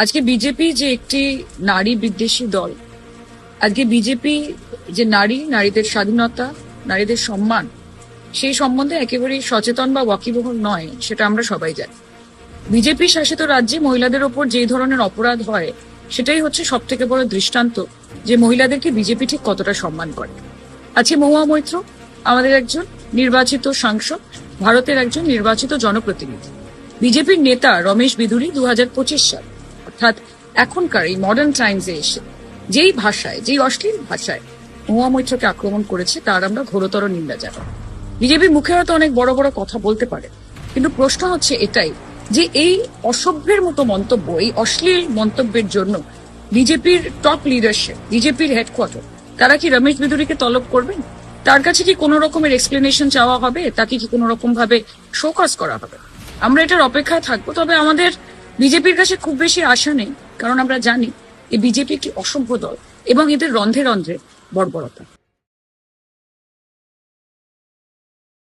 আজকে বিজেপি যে একটি নারী বিদ্বেষী দল, আজকে বিজেপি যে নারীদের স্বাধীনতা, নারীদের সম্মান, সেই সম্বন্ধে একেবারেই সচেতন বা ওয়াকিবহল নয়, সেটা আমরা সবাই জানি। বিজেপি শাসিত রাজ্যে মহিলাদের ওপর যে ধরনের অপরাধ হয়, সেটাই হচ্ছে সব থেকে বড় দৃষ্টান্ত যে মহিলাদেরকে বিজেপি ঠিক কতটা সম্মান করে। আজকে মহুয়া মৈত্র আমাদের একজন নির্বাচিত সাংসদ, ভারতের একজন নির্বাচিত জনপ্রতিনিধি। বিজেপির নেতা রমেশ বিদুরি 2025 সাল, অর্থাৎ এখনকার এই মডার্ন টাইমসে এসে যেই ভাষায়, যেই অশ্লীল ভাষায় মহুয়া মৈত্রকে আক্রমণ করেছে, তার আমরা ঘোরতর নিন্দা জানাই। বিজেপির মুখে হয়তো অনেক বড় বড় কথা বলতে পারে, কিন্তু প্রশ্ন হচ্ছে এটাই যে এই অসভ্যের মতো মন্তব্য, এই অশ্লীল মন্তব্যের জন্য বিজেপির টপ লিডারশিপ, বিজেপির হেডকোয়ার্টার, তারা কি রমেশ বিদুরিকে তলব করবেন? তার কাছে কি কোনো রকমের এক্সপ্লেনেশন চাওয়া হবে? তাকে কি কোনো রকম ভাবে শোকজ করা হবে? আমরা এটার অপেক্ষায় থাকবো। তবে আমাদের বিজেপির কাছে খুব বেশি আশা নেই, কারণ আমরা জানি এই বিজেপি একটি অসভ্য দল এবং এদের রন্ধ্রে রন্ধ্রে বর্বরতা।